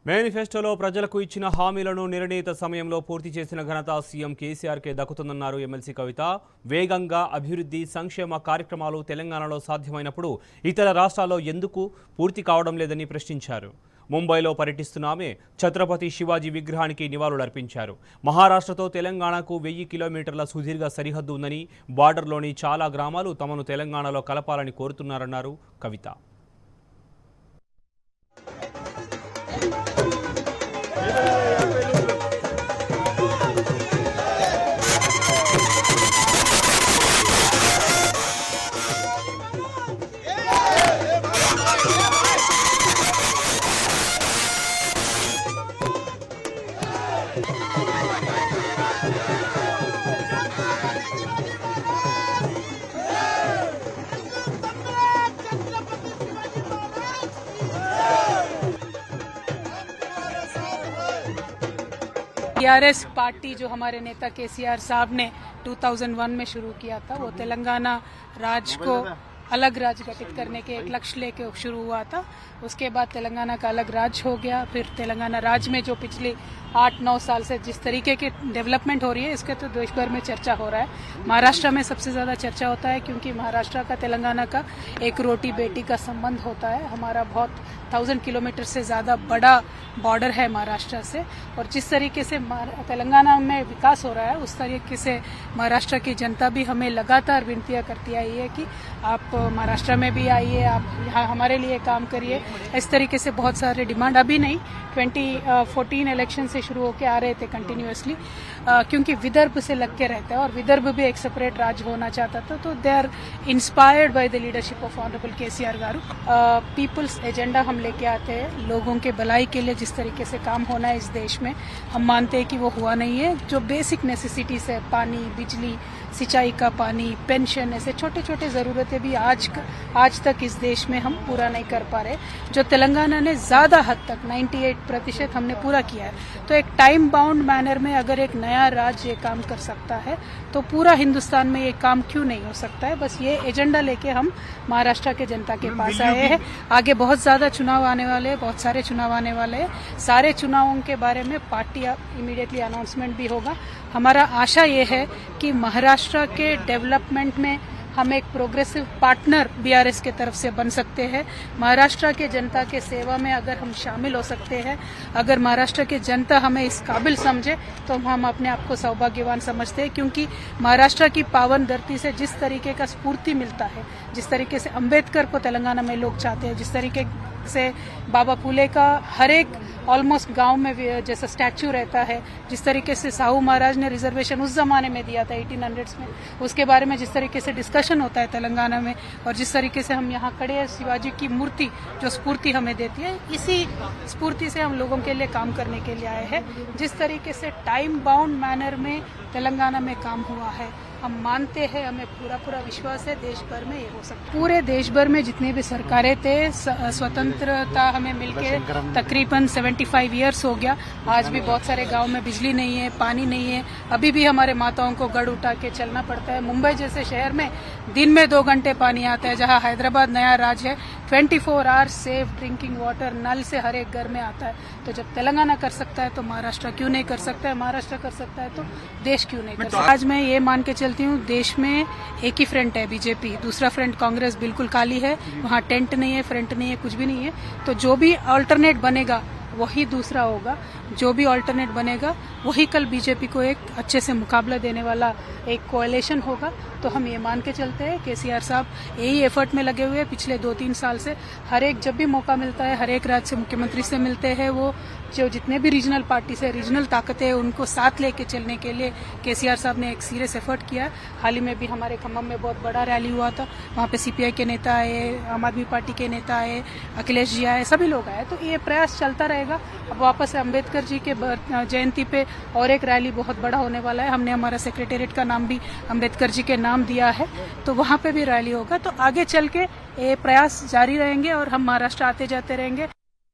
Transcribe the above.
మేనిఫెస్టోలో ప్రజలకు ఇచ్చిన హామీలను నిర్ణీత సమయంలో పూర్తి చేసిన ఘనత సీఎం కేసీఆర్కే దక్కుతుందన్నారు ఎమ్మెల్సీ కవిత. వేగంగా అభివృద్ధి సంక్షేమ కార్యక్రమాలు తెలంగాణలో సాధ్యమైనప్పుడు ఇతర రాష్ట్రాల్లో ఎందుకు పూర్తి కావడం లేదని ప్రశ్నించారు. ముంబైలో పర్యటిస్తున్న ఆమె ఛత్రపతి శివాజీ విగ్రహానికి నివాళులర్పించారు. మహారాష్ట్రతో తెలంగాణకు 1000 కిలోమీటర్ల సుదీర్ఘ సరిహద్దు ఉందని, బార్డర్లోని చాలా గ్రామాలు తమను తెలంగాణలో కలపాలని కోరుతున్నారన్నారు కవిత. टीआरएस पार्टी जो हमारे नेता केसीआर साहब ने 2001 में शुरू किया था, वो तेलंगाना राज्य को अलग राज्य गठित करने के एक लक्ष्य लेके शुरू हुआ था। उसके बाद तेलंगाना का अलग राज्य हो गया। फिर तेलंगाना राज्य में जो पिछले 8-9 साल से जिस तरीके की डेवलपमेंट हो रही है, इसके तो देश भर में चर्चा हो रहा है। महाराष्ट्र में सबसे ज़्यादा चर्चा होता है क्योंकि महाराष्ट्र का तेलंगाना का एक रोटी बेटी का संबंध होता है। हमारा बहुत 1000 किलोमीटर से ज़्यादा बड़ा बॉर्डर है महाराष्ट्र से, और जिस तरीके से तेलंगाना में विकास हो रहा है, उस तरीके से महाराष्ट्र की जनता भी हमें लगातार विनतियाँ करती आई है कि आप महाराष्ट्र में भी आइए, आप यहाँ हमारे लिए काम करिए। इस तरीके से बहुत सारे डिमांड अभी नहीं, 2014 इलेक्शन से शुरू होकर आ रहे थे कंटिन्यूअसली, क्योंकि विदर्भ से लग के रहते हैं और विदर्भ भी एक सेपरेट राज्य होना चाहता था। तो they are inspired by the leadership of honourable KCR garu. People's agenda हम लेके आते हैं, लोगों के भलाई के लिए जिस तरीके से काम होना है इस देश में, हम मानते हैं कि वो हुआ नहीं है। जो बेसिक नेसेसिटीज है, पानी, बिजली, सिंचाई का पानी, पेंशन, ऐसे छोटे छोटे ज़रूरतें भी आज तक इस देश में हम पूरा नहीं कर पा रहे, जो तेलंगाना ने ज़्यादा हद तक 98% हमने पूरा किया है। तो एक टाइम बाउंड मैनर में अगर एक नया राज्य ये काम कर सकता है, तो पूरा हिंदुस्तान में ये काम क्यों नहीं हो सकता है। बस ये एजेंडा लेके हम महाराष्ट्र के जनता के पास आए हैं। आगे बहुत ज़्यादा चुनाव आने वाले हैं, बहुत सारे चुनाव आने वाले हैं। सारे चुनावों के बारे में पार्टी इमीडिएटली अनाउंसमेंट भी होगा। हमारा आशा ये है कि महाराष्ट्र के डेवलपमेंट में हम एक प्रोग्रेसिव पार्टनर बीआरएस के तरफ से बन सकते हैं। महाराष्ट्र के जनता के सेवा में अगर हम शामिल हो सकते हैं, अगर महाराष्ट्र के जनता हमें इस काबिल समझे, तो हम अपने आप को सौभाग्यवान समझते हैं। क्योंकि महाराष्ट्र की पावन धरती से जिस तरीके का स्फूर्ति मिलता है, जिस तरीके से अंबेडकर को तेलंगाना में लोग चाहते हैं, जिस तरीके से बाबा फुले का हर एक ऑलमोस्ट गांव में जैसा स्टैच्यू रहता है, जिस तरीके से साहू महाराज ने रिजर्वेशन उस जमाने में दिया था 1800s में, उसके बारे में जिस तरीके से डिस्कशन होता है तेलंगाना में, और जिस तरीके से हम यहाँ खड़े हैं, शिवाजी की मूर्ति जो स्फूर्ति हमें देती है, इसी स्फूर्ति से हम लोगों के लिए काम करने के लिए आए हैं। जिस तरीके से टाइम बाउंड मैनर में तेलंगाना में काम हुआ है, हम मानते हैं, हमें पूरा विश्वास है देश भर में ये हो सकता है। पूरे देश भर में जितने भी सरकारें थे, स्वतंत्रता हमें मिलके तकरीबन 75 ईयर्स हो गया। आज भी बहुत सारे गांव में बिजली नहीं है, पानी नहीं है। अभी भी हमारे माताओं को गढ़ उठा के चलना पड़ता है। मुंबई जैसे शहर में दिन में 2 घंटे पानी आता है, जहाँ हैदराबाद नया राज्य है 24 आवर्स सेफ ड्रिंकिंग वाटर नल से हर एक घर में आता है। तो जब तेलंगाना कर सकता है, तो महाराष्ट्र क्यों नहीं कर सकता है? महाराष्ट्र कर सकता है, तो देश क्यों नहीं कर सकता? आज मैं ये मान के चलती हूँ, देश में एक ही फ्रंट है बीजेपी, दूसरा फ्रंट कांग्रेस बिल्कुल खाली है। वहाँ टेंट नहीं है, फ्रंट नहीं है, कुछ भी नहीं है। तो जो भी अल्टरनेट बनेगा वही दूसरा होगा। जो भी अल्टरनेट बनेगा वही कल बीजेपी को एक अच्छे से मुकाबला देने वाला एक कोएलिशन होगा। तो हम ये मान के चलते हैं, केसीआर साहब यही एफर्ट में लगे हुए हैं पिछले 2-3 साल से। हर एक जब भी मौका मिलता है, हर एक राज्य से मुख्यमंत्री से मिलते हैं, वो जो जितने भी रीजनल पार्टी से रीजनल ताकतें हैं, उनको साथ लेके चलने के लिए केसीआर साहब ने एक सीरियस एफर्ट किया है। हाल ही में भी हमारे खम्भम में बहुत बड़ा रैली हुआ था, वहाँ पे सीपीआई के नेता आए, आम आदमी पार्टी के नेता आए, अखिलेश जी आए, सभी लोग आए। तो ये प्रयास चलता रहेगा। अब वापस अम्बेडकर जी के जयंती पे और एक रैली बहुत बड़ा होने वाला है। हमने हमारा सेक्रेटेरिएट का नाम भी अम्बेडकर जी के नाम दिया है, तो वहाँ पे भी रैली होगा। तो आगे चल के ये प्रयास जारी रहेंगे और हम महाराष्ट्र आते जाते रहेंगे।